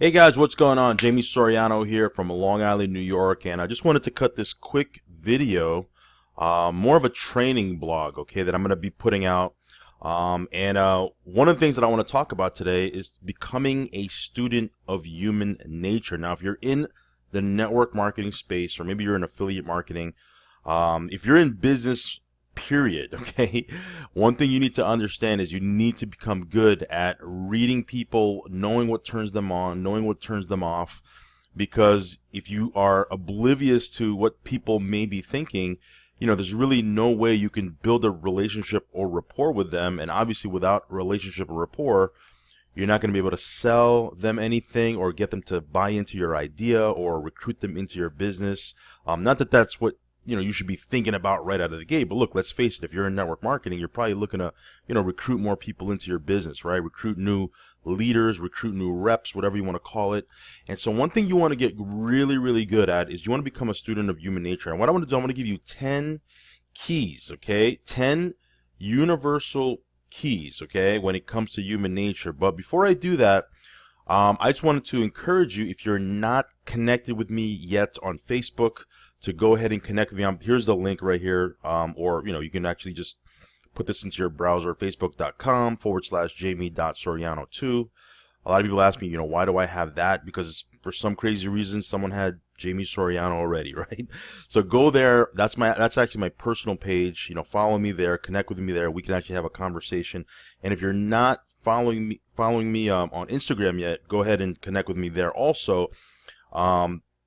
Hey guys, what's going on? Jamie Soriano here from Long Island, New York, and I just wanted to cut this quick video, more of a training blog, okay, that I'm going to be putting out. One of the things that I want to talk about today is becoming a student of human nature. Now, if you're in the network marketing space, or maybe you're in affiliate marketing, if you're in business, period, okay, one thing you need to understand is you need to become good at reading people, knowing what turns them on, knowing what turns them off, because if you are oblivious to what people may be thinking, there's really no way you can build a relationship or rapport with them. And obviously without relationship or rapport, you're not going to be able to sell them anything or get them to buy into your idea or recruit them into your business. Not that that's what you should be thinking about right out of the gate. But look, let's face it, if you're in network marketing, you're probably looking to, recruit more people into your business, right? Recruit new leaders, recruit new reps, whatever you want to call it. And so one thing you want to get really, really good at is you want to become a student of human nature. And what I want to do, I'm going to give you 10 keys, okay? 10 universal keys, okay, when it comes to human nature. But before I do that, I just wanted to encourage you, if you're not connected with me yet on Facebook, to go ahead and connect with me. Here's the link right here, or you can actually just put this into your browser, facebook.com/jamie.soriano2. A lot of people ask me, why do I have that? Because for some crazy reason, someone had Jamie Soriano already, right? So go there. That's actually my personal page. Follow me there, connect with me there. We can actually have a conversation. And if you're not following me on Instagram yet, go ahead and connect with me there also.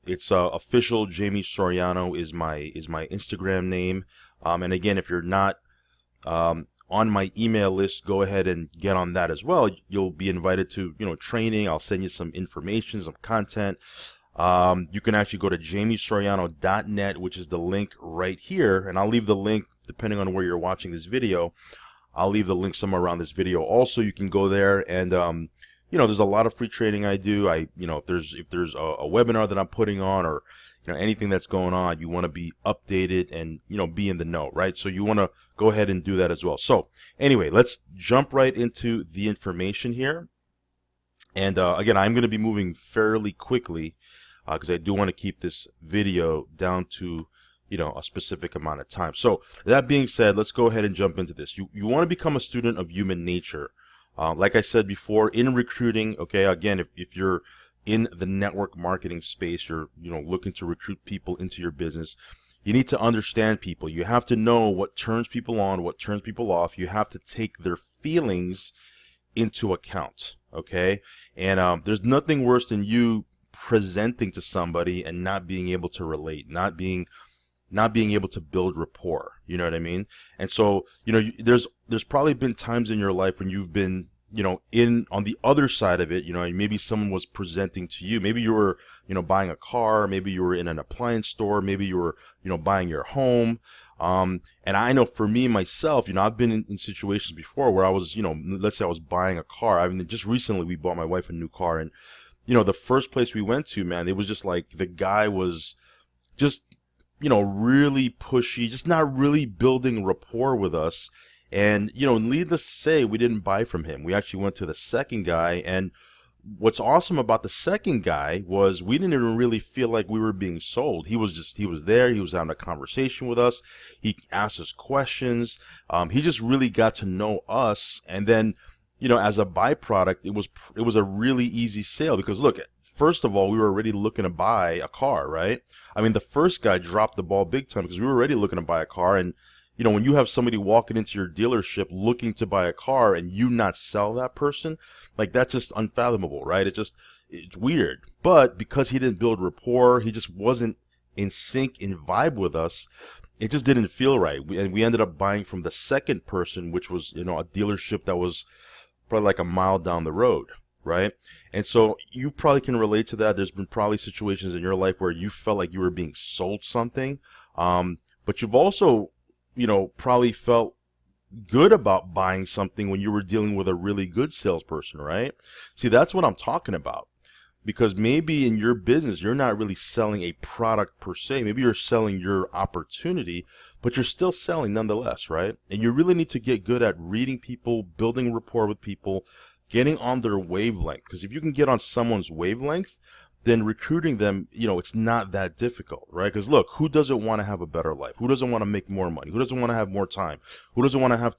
It's official Jamie Soriano is my Instagram name. And again, if you're not on my email list, go ahead and get on that as well. You'll be invited to training. I'll send you some information, some content. You can actually go to jamiesoriano.net, which is the link right here, and I'll leave the link depending on where you're watching this video. I'll leave the link somewhere around this video. Also, you can go there and there's a lot of free training I do. If there's a webinar that I'm putting on, or anything that's going on, you want to be updated and be in the know, right? So you want to go ahead and do that as well. So anyway, let's jump right into the information here. And again, I'm going to be moving fairly quickly because I do want to keep this video down to a specific amount of time. So that being said, let's go ahead and jump into this. You want to become a student of human nature. Like I said before, in recruiting, okay, again, if you're in the network marketing space, you're looking to recruit people into your business, you need to understand people. You have to know what turns people on, what turns people off. You have to take their feelings into account, okay? And there's nothing worse than you presenting to somebody and not being able to relate, not being able to build rapport. You know what I mean? And so, there's probably been times in your life when you've been, in on the other side of it, maybe someone was presenting to you. Maybe you were, buying a car. Maybe you were in an appliance store. Maybe you were, buying your home. And I know for me, myself, I've been in situations before where I was, let's say I was buying a car. I mean, just recently we bought my wife a new car, and, the first place we went to, man, it was just like the guy was just, really pushy, just not really building rapport with us. And, needless to say, we didn't buy from him. We actually went to the second guy. And what's awesome about the second guy was we didn't even really feel like we were being sold. He was there. He was having a conversation with us. He asked us questions. He just really got to know us. And then, as a byproduct, it was a really easy sale because look, first of all, we were already looking to buy a car, right? I mean, the first guy dropped the ball big time because we were already looking to buy a car. And, when you have somebody walking into your dealership looking to buy a car and you not sell that person, like that's just unfathomable, right? It's weird. But because he didn't build rapport, he just wasn't in sync, in vibe with us, it just didn't feel right. And we ended up buying from the second person, which was, a dealership that was probably like a mile down the road. Right? And so you probably can relate to that. There's been probably situations in your life where you felt like you were being sold something. But you've also, probably felt good about buying something when you were dealing with a really good salesperson, right? See, that's what I'm talking about. Because maybe in your business, you're not really selling a product per se. Maybe you're selling your opportunity, but you're still selling nonetheless, right? And you really need to get good at reading people, building rapport with people, getting on their wavelength. Because if you can get on someone's wavelength, then recruiting them, it's not that difficult, right? Because look, who doesn't want to have a better life? Who doesn't want to make more money? Who doesn't want to have more time? Who doesn't want to have,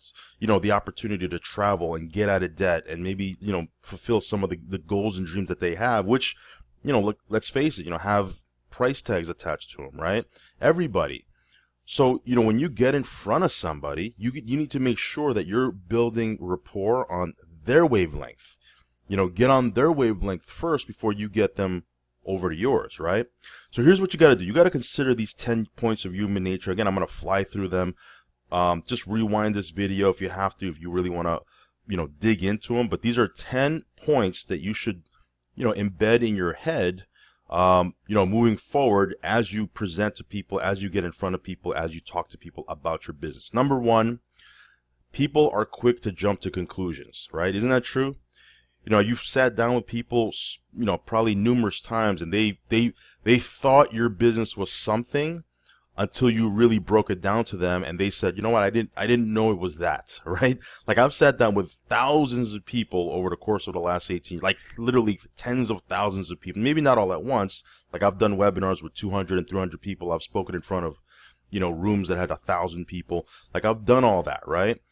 the opportunity to travel and get out of debt and maybe, fulfill some of the goals and dreams that they have, which, look, let's face it, have price tags attached to them, right? Everybody. So, when you get in front of somebody, you need to make sure that you're building rapport on their wavelength. Get on their wavelength first before you get them over to yours, right? So here's what you got to do. You got to consider these 10 points of human nature. Again, I'm going to fly through them. Just rewind this video if you have to, if you really want to, dig into them. But these are 10 points that you should, embed in your head, moving forward as you present to people, as you get in front of people, as you talk to people about your business. Number one, people are quick to jump to conclusions, right? Isn't that true? You've sat down with people, probably numerous times, and they thought your business was something until you really broke it down to them, and they said, you know what, I didn't know it was that, right? Like, I've sat down with thousands of people over the course of the last 18, like literally tens of thousands of people, maybe not all at once. Like, I've done webinars with 200 and 300 people. I've spoken in front of, rooms that had 1,000 people. Like, I've done all that, right?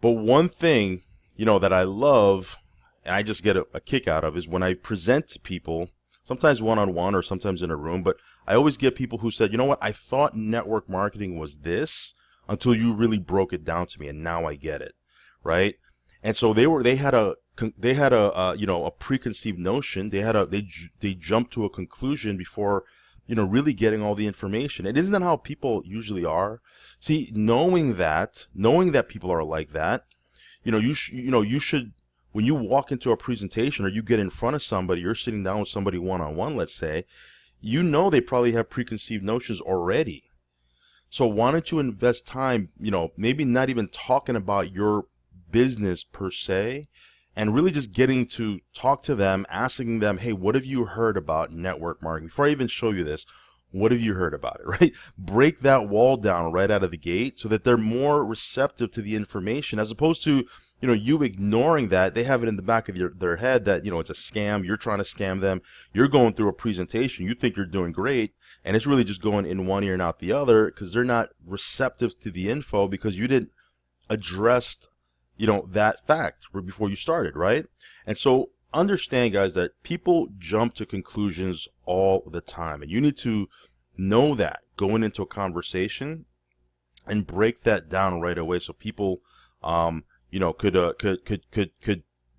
But one thing, that I love, and I just get a kick out of, is when I present to people, sometimes one-on-one or sometimes in a room, but I always get people who said, you know what, I thought network marketing was this until you really broke it down to me, and now I get it, right? And so they had a preconceived notion. They jumped to a conclusion before, really getting all the information. And isn't that how people usually are? See, knowing that people are like that, you should, when you walk into a presentation or you get in front of somebody, you're sitting down with somebody one-on-one, let's say, they probably have preconceived notions already. So why don't you invest time, maybe not even talking about your business per se, and really just getting to talk to them, asking them, hey, what have you heard about network marketing? Before I even show you this, what have you heard about it, right? Break that wall down right out of the gate so that they're more receptive to the information, as opposed to, you ignoring that. They have it in the back of their head that, it's a scam. You're trying to scam them. You're going through a presentation. You think you're doing great, and it's really just going in one ear and out the other because they're not receptive to the info because you didn't address, that fact before you started, right? And so understand, guys, that people jump to conclusions all the time, and you need to know that going into a conversation and break that down right away so people, could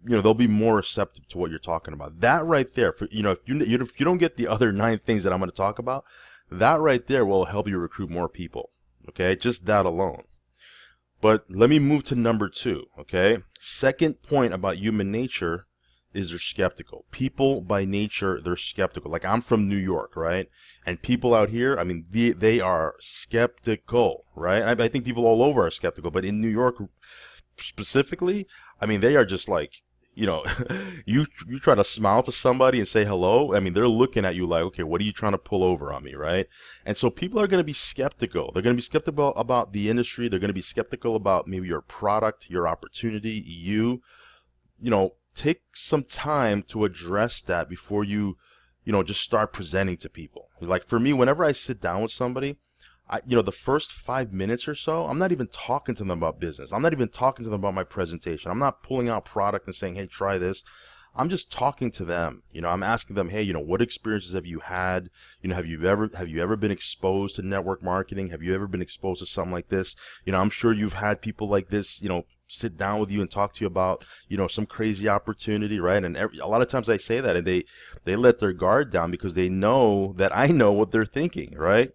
they'll be more receptive to what you're talking about. That right there, if you don't get the other 9 things that I'm going to talk about, that right there will help you recruit more people. Okay, just that alone. But let me move to number 2. Okay, second point about human nature is they're skeptical. People by nature, they're skeptical. Like, I'm from New York, right? And people out here, I mean, they are skeptical, right? I think people all over are skeptical, but in New York specifically, I mean, they are just like, you try to smile to somebody and say hello. I mean, they're looking at you like, okay, what are you trying to pull over on me, right? And so people are going to be skeptical. They're going to be skeptical about the industry. They're going to be skeptical about maybe your product, your opportunity, take some time to address that before you, just start presenting to people. Like, for me, whenever I sit down with somebody, the first 5 minutes or so, I'm not even talking to them about business. I'm not even talking to them about my presentation. I'm not pulling out product and saying, hey, try this. I'm just talking to them. I'm asking them, hey, what experiences have you had? Have you ever been exposed to network marketing? Have you ever been exposed to something like this? I'm sure you've had people like this, sit down with you and talk to you about, some crazy opportunity, right? And a lot of times I say that, and they let their guard down because they know that I know what they're thinking, right?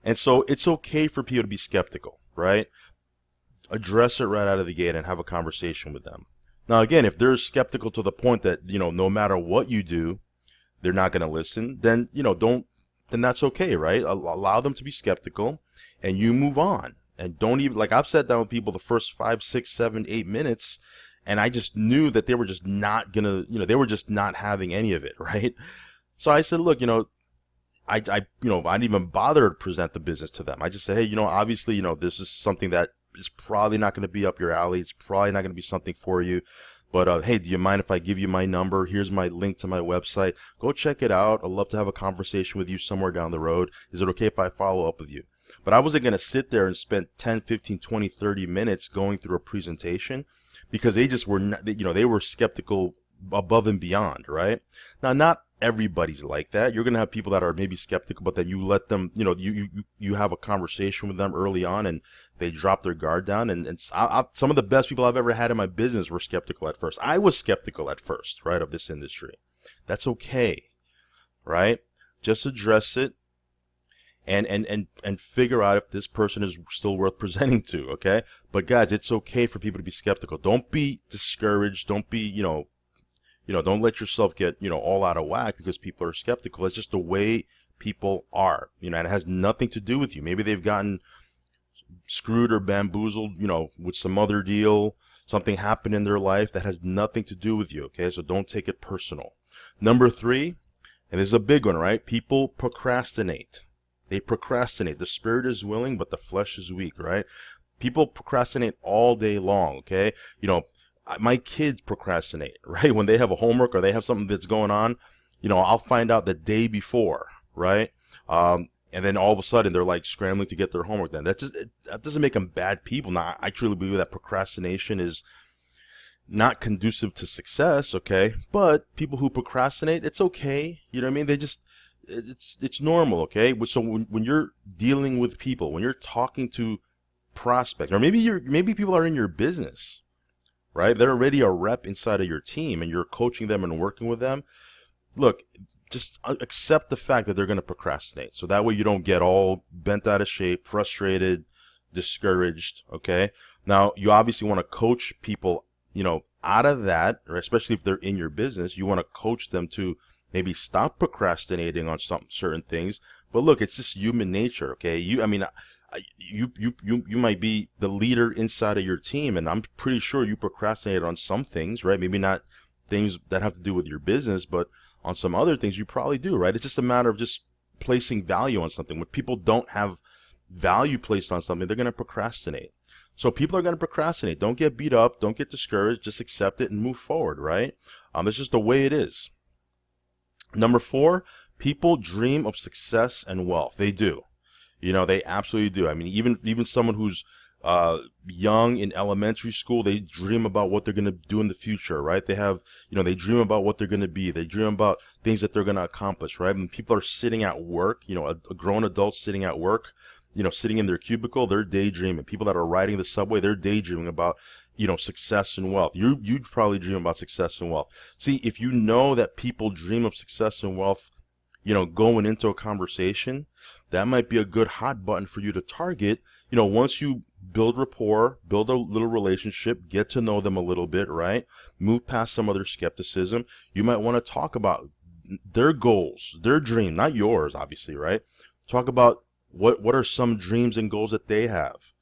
And so it's okay for people to be skeptical, right? Address it right out of the gate and have a conversation with them. Now, again, if they're skeptical to the point that, no matter what you do, they're not going to listen, then, then that's okay, right? Allow them to be skeptical and you move on. And don't even, like, I've sat down with people the first 5, 6, 7, 8 minutes, and I just knew that they were just not going to, they were just not having any of it, right? So I said, look, I didn't even bother to present the business to them. I just said, hey, obviously, this is something that is probably not going to be up your alley. It's probably not going to be something for you. But hey, do you mind if I give you my number? Here's my link to my website. Go check it out. I'd love to have a conversation with you somewhere down the road. Is it okay if I follow up with you? But I wasn't going to sit there and spend 10, 15, 20, 30 minutes going through a presentation because they just were not, they were skeptical above and beyond, right? Now, not everybody's like that. You're going to have people that are maybe skeptical, but then you let them, you have a conversation with them early on and they drop their guard down. And some of the best people I've ever had in my business were skeptical at first. I was skeptical at first, right, of this industry. That's okay, right? Just address it and figure out if this person is still worth presenting to, okay? But guys, it's okay for people to be skeptical. Don't be discouraged. Don't be, don't let yourself get, all out of whack because people are skeptical. It's just the way people are, and it has nothing to do with you. Maybe they've gotten screwed or bamboozled, with some other deal. Something happened in their life that has nothing to do with you, okay? So don't take it personal. Number 3, and this is a big one, right? People procrastinate. They procrastinate. The spirit is willing, but the flesh is weak, right? People procrastinate all day long, okay? My kids procrastinate, right? When they have a homework or they have something that's going on, I'll find out the day before, right? And then all of a sudden they're like scrambling to get their homework done. That doesn't make them bad people. Now, I truly believe that procrastination is not conducive to success, okay? But people who procrastinate, it's okay. You know what I mean? It's normal, okay? So when you're dealing with people, when you're talking to prospects, or maybe people are in your business, right? They're already a rep inside of your team and you're coaching them and working with them. Look, just accept the fact that they're going to procrastinate. So that way you don't get all bent out of shape, frustrated, discouraged, okay? Now, you obviously want to coach people, out of that, or especially if they're in your business, you want to coach them to maybe stop procrastinating on certain things. But look, it's just human nature, okay? You might be the leader inside of your team, and I'm pretty sure you procrastinated on some things, right? Maybe not things that have to do with your business, but on some other things you probably do, right? It's just a matter of just placing value on something. When people don't have value placed on something, they're going to procrastinate. So people are going to procrastinate. Don't get beat up. Don't get discouraged. Just accept it and move forward, right? It's just the way it is. Number 4, people dream of success and wealth. They do. They absolutely do. I mean, even someone who's young in elementary school, they dream about what they're going to do in the future, right? They have, they dream about what they're going to be. They dream about things that they're going to accomplish, right? When people are sitting at work, a grown adult sitting at work, sitting in their cubicle, they're daydreaming. People that are riding the subway, they're daydreaming about, success and wealth. You'd probably dream about success and wealth. See, if you know that people dream of success and wealth, going into a conversation, that might be a good hot button for you to target. Once you build rapport, build a little relationship, get to know them a little bit, right? Move past some other skepticism. You might want to talk about their goals, their dream, not yours, obviously, right? Talk about what are some dreams and goals that they have?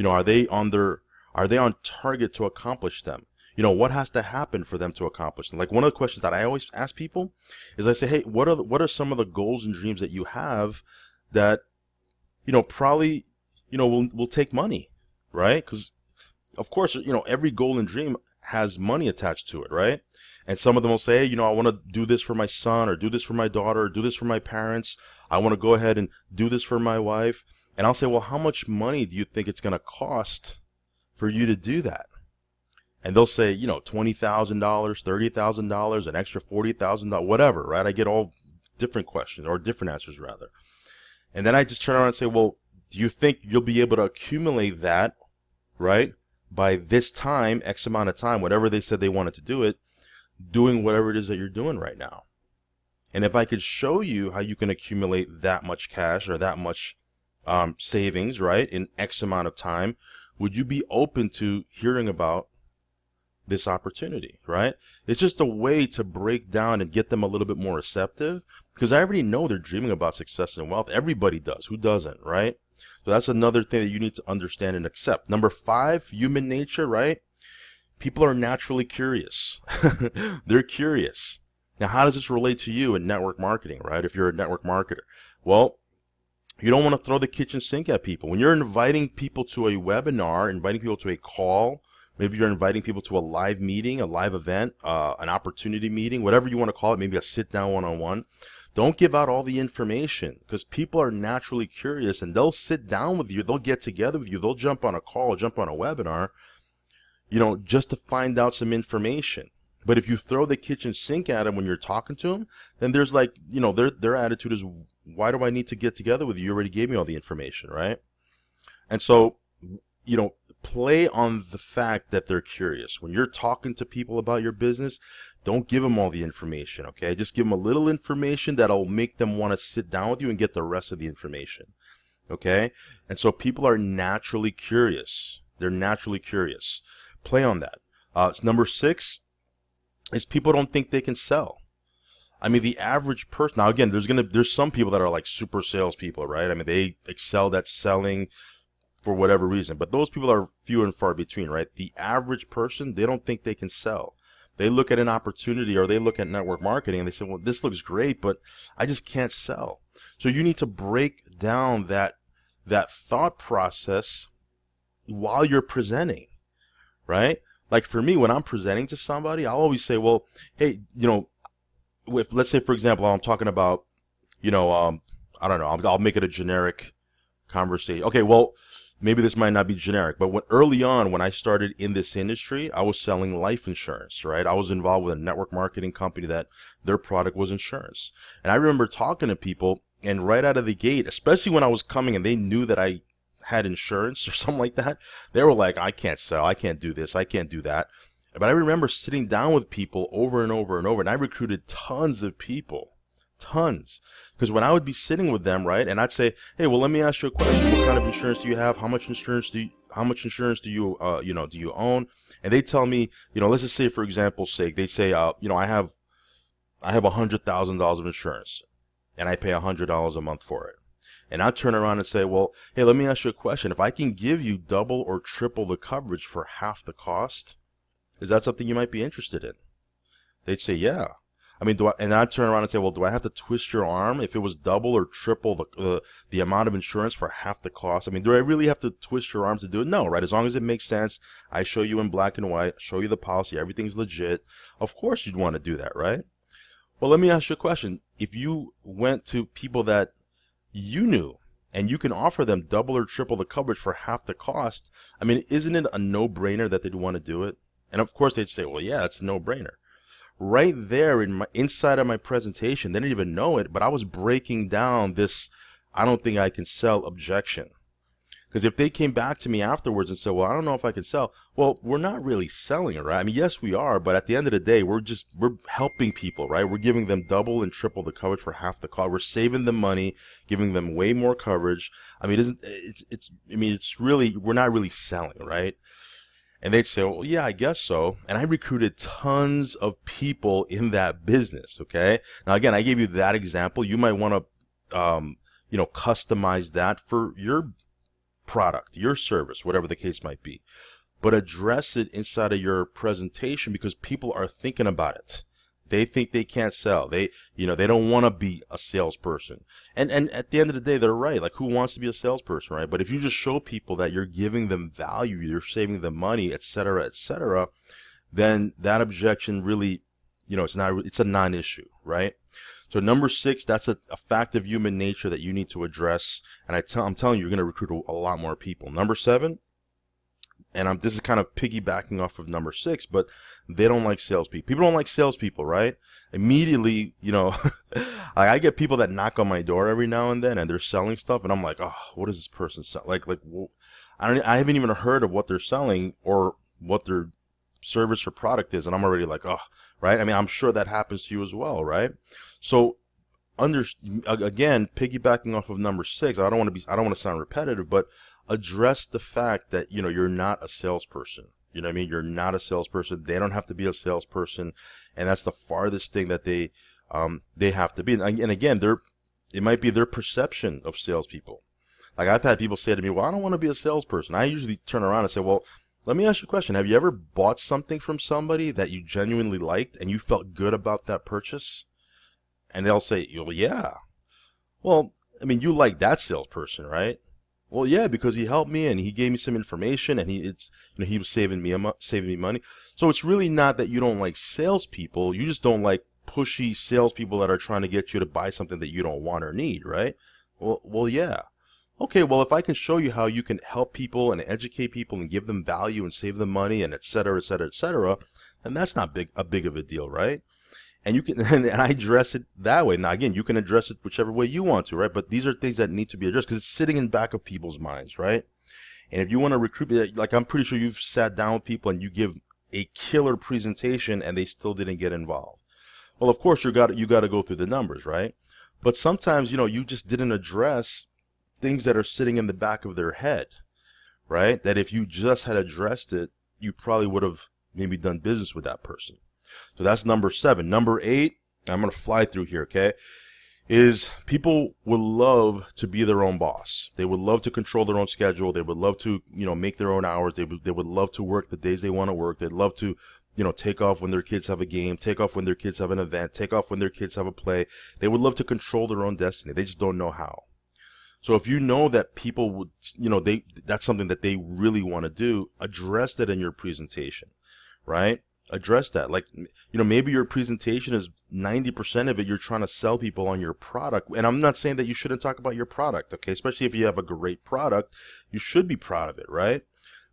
Are they on target to accomplish them? What has to happen for them to accomplish them? Like, one of the questions that I always ask people is, I say, hey, what are some of the goals and dreams that you have that, probably, will take money, right? Because of course, every goal and dream has money attached to it, right? And some of them will say, hey, I want to do this for my son, or do this for my daughter, or do this for my parents. I want to go ahead and do this for my wife. And I'll say, well, how much money do you think it's going to cost for you to do that? And they'll say, $20,000, $30,000, an extra $40,000, whatever, right? I get all different questions, or different answers rather. And then I just turn around and say, well, do you think you'll be able to accumulate that, right, by this time, X amount of time, whatever they said they wanted to do it, doing whatever it is that you're doing right now? And if I could show you how you can accumulate that much cash or that much savings, right, in X amount of time, would you be open to hearing about this opportunity, right? It's just a way to break down and get them a little bit more receptive, because I already know they're dreaming about success and wealth. Everybody does. Who doesn't, right? So that's another thing that you need to understand and accept. Number 5, human nature, right? People are naturally curious. They're curious. Now, how does this relate to you in network marketing, right? If you're a network marketer, well, you don't want to throw the kitchen sink at people. When you're inviting people to a webinar, inviting people to a call, Maybe you're inviting people to a live meeting, a live event, an opportunity meeting, whatever you want to call it, maybe a sit-down one-on-one. Don't give out all the information, because people are naturally curious, and they'll sit down with you, they'll get together with you, they'll jump on a call, jump on a webinar, just to find out some information. But if you throw the kitchen sink at them when you're talking to them, then there's their attitude is, why do I need to get together with you? You already gave me all the information, right? And so, play on the fact that they're curious. When you're talking to people about your business, don't give them all the information, okay? Just give them a little information that'll make them want to sit down with you and get the rest of the information, okay? And so people are naturally curious. They're naturally curious. Play on that. Number 6 is people don't think they can sell. I mean, the average person, now again, there's some people that are like super salespeople, right? I mean, they excelled at selling for whatever reason, but those people are few and far between, right? The average person, they don't think they can sell. They look at an opportunity, or they look at network marketing, and they say, well, this looks great, but I just can't sell. So you need to break down that thought process while you're presenting, right? Like for me, when I'm presenting to somebody, I'll always say, well, hey, if, let's say, for example, I'm talking about, I don't know, I'll make it a generic conversation. Okay, well, maybe this might not be generic, but early on, when I started in this industry, I was selling life insurance, right? I was involved with a network marketing company that their product was insurance. And I remember talking to people, and right out of the gate, especially when I was coming and they knew that I had insurance or something like that, they were like, I can't sell, I can't do this, I can't do that. But I remember sitting down with people over and over and over, and I recruited tons of people. Tons. Because when I would be sitting with them, right, and I'd say, hey, well, let me ask you a question. What kind of insurance do you have? How much insurance do you own? And they tell me, let's just say, for example's sake, they say, I have $100,000 of insurance, and I pay $100 a month for it. And I turn around and say, well, hey, let me ask you a question. If I can give you double or triple the coverage for half the cost, is that something you might be interested in? They'd say, yeah. I mean, and I'd turn around and say, well, do I have to twist your arm if it was double or triple the amount of insurance for half the cost? I mean, do I really have to twist your arm to do it? No, right? As long as it makes sense, I show you in black and white, show you the policy, everything's legit. Of course you'd want to do that, right? Well, let me ask you a question. If you went to people that you knew and you can offer them double or triple the coverage for half the cost, I mean, isn't it a no-brainer that they'd want to do it? And of course they'd say, well, yeah, it's a no-brainer. Right there inside of my presentation, they didn't even know it, but I was breaking down this I don't think I can sell objection. Because if they came back to me afterwards and said, well, I don't know if I can sell, well, we're not really selling it, right? I mean, yes, we are, but at the end of the day, we're helping people, right? We're giving them double and triple the coverage for half the cost. We're saving them money, giving them way more coverage. I mean, it's really, we're not really selling, right? And they'd say, well, yeah, I guess so. And I recruited tons of people in that business, okay? Now, again, I gave you that example. You might want to, customize that for your product, your service, whatever the case might be. But address it inside of your presentation because people are thinking about it. They think they can't sell. They don't want to be a salesperson. And at the end of the day, they're right. Like, who wants to be a salesperson, right? But if you just show people that you're giving them value, you're saving them money, et cetera, then that objection really, it's a non-issue, right? So number 6, that's a fact of human nature that you need to address. And I'm telling you, you're going to recruit a lot more people. Number 7, and this is kind of piggybacking off of number 6, but they don't like salespeople. People don't like salespeople, right? Immediately, I get people that knock on my door every now and then, and they're selling stuff, and I'm like, oh, what does this person sell? Like, I haven't even heard of what they're selling or what their service or product is, and I'm already like, oh, right? I mean, I'm sure that happens to you as well, right? So, again, piggybacking off of number 6, I don't want to sound repetitive, but address the fact that, you're not a salesperson. You know what I mean? You're not a salesperson. They don't have to be a salesperson. And that's the farthest thing that they have to be. And again, it might be their perception of salespeople. Like, I've had people say to me, well, I don't want to be a salesperson. I usually turn around and say, well, let me ask you a question. Have you ever bought something from somebody that you genuinely liked and you felt good about that purchase? And they'll say, well, yeah. Well, I mean, you like that salesperson, right? Well, yeah, because he helped me and he gave me some information, and he was saving me money. So it's really not that you don't like salespeople. You just don't like pushy salespeople that are trying to get you to buy something that you don't want or need, right? Well, yeah. Okay, well, if I can show you how you can help people and educate people and give them value and save them money and et cetera, et cetera, et cetera, then that's not big of a deal, right? And you can, and I address it that way. Now, again, you can address it whichever way you want to, right? But these are things that need to be addressed because it's sitting in back of people's minds, right? And if you want to recruit, like I'm pretty sure you've sat down with people and you give a killer presentation and they still didn't get involved. Well, of course, you got to go through the numbers, right? But sometimes, you just didn't address things that are sitting in the back of their head, right? That if you just had addressed it, you probably would have maybe done business with that person. So that's number 7. Number 8, I'm going to fly through here, okay, is people would love to be their own boss. They would love to control their own schedule. They would love to, make their own hours. They would love to work the days they want to work. They'd love to, take off when their kids have a game, take off when their kids have an event, take off when their kids have a play. They would love to control their own destiny. They just don't know how. So if you know that people would, that's something that they really want to do, address that in your presentation, right? Address that. Like, maybe your presentation is 90% of it, you're trying to sell people on your product. And I'm not saying that you shouldn't talk about your product, okay? Especially if you have a great product, you should be proud of it, right?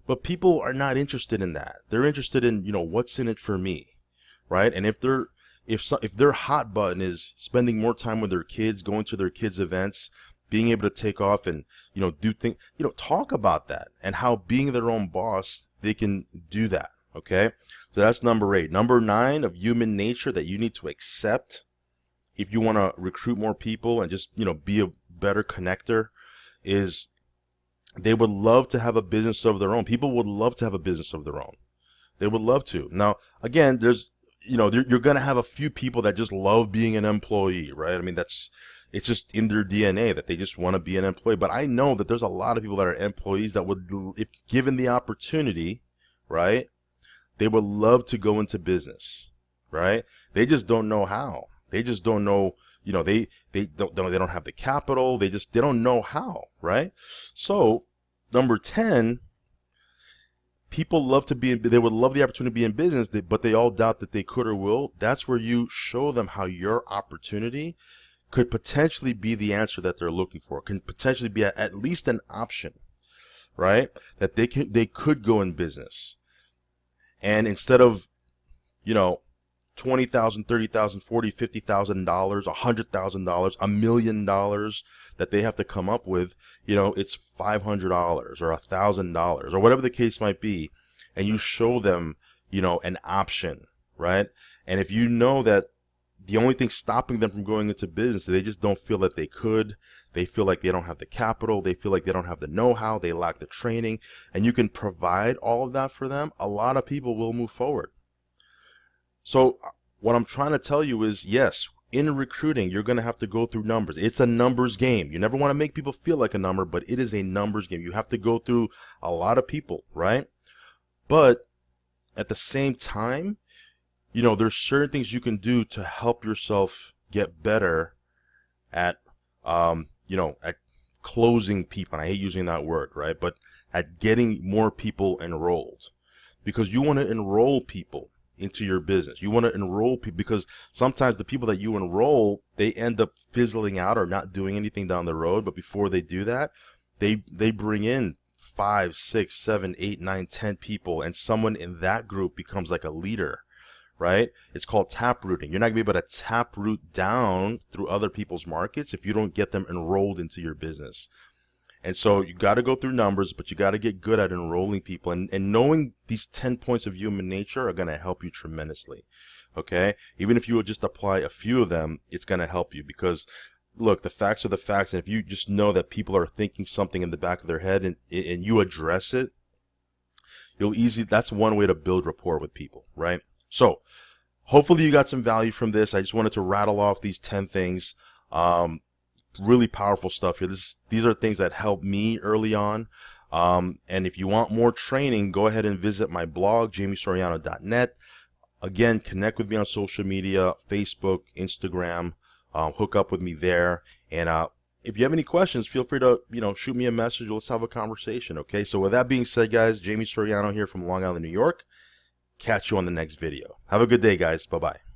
But people are not interested in that. They're interested in, what's in it for me, right? And if their hot button is spending more time with their kids, going to their kids' events, being able to take off and, do things, talk about that and how being their own boss, they can do that. Okay. So that's number 8. Number 9 of human nature that you need to accept if you want to recruit more people and just, be a better connector is they would love to have a business of their own. People would love to have a business of their own. They would love to. Now, again, there's, you're going to have a few people that just love being an employee, right? I mean, it's just in their DNA that they just want to be an employee. But I know that there's a lot of people that are employees that would, if given the opportunity, right, they would love to go into business, right? They just don't know how. They just don't know, they don't have the capital. They don't know how, right? So number 10, people love to be they would love the opportunity to be in business, but they all doubt that they could or will. That's where you show them how your opportunity could potentially be the answer that they're looking for, can potentially be at least an option, right? That they could go in business. And instead of, $20,000, $30,000, $40,000, $50,000, $100,000, $1 million that they have to come up with, it's $500 or $1,000 or whatever the case might be. And you show them, an option, right? And if you know that the only thing stopping them from going into business, they just don't feel that they could. They feel like they don't have the capital. They feel like they don't have the know-how. They lack the training. And you can provide all of that for them. A lot of people will move forward. So what I'm trying to tell you is, yes, in recruiting, you're going to have to go through numbers. It's a numbers game. You never want to make people feel like a number, but it is a numbers game. You have to go through a lot of people, right? But at the same time, there's certain things you can do to help yourself get better at, at closing people. And I hate using that word, right? But at getting more people enrolled, because you want to enroll people into your business. You want to enroll people because sometimes the people that you enroll, they end up fizzling out or not doing anything down the road. But before they do that, they bring in 5, 6, 7, 8, 9, 10 people, and someone in that group becomes like a leader. Right? It's called tap rooting. You're not going to be able to tap root down through other people's markets if you don't get them enrolled into your business. And so you got to go through numbers, but you got to get good at enrolling people. And knowing these 10 points of human nature are going to help you tremendously. Okay? Even if you would just apply a few of them, it's going to help you because, look, the facts are the facts. And if you just know that people are thinking something in the back of their head and you address it, that's one way to build rapport with people, right? So hopefully you got some value from this. I just wanted to rattle off these 10 things. Really powerful stuff here. These are things that helped me early on. And if you want more training, go ahead and visit my blog, jamiesoriano.net. Again, connect with me on social media, Facebook, Instagram. Hook up with me there. And if you have any questions, feel free to, shoot me a message. Let's have a conversation, okay? So with that being said, guys, Jamie Soriano here from Long Island, New York. Catch you on the next video. Have a good day, guys. Bye-bye.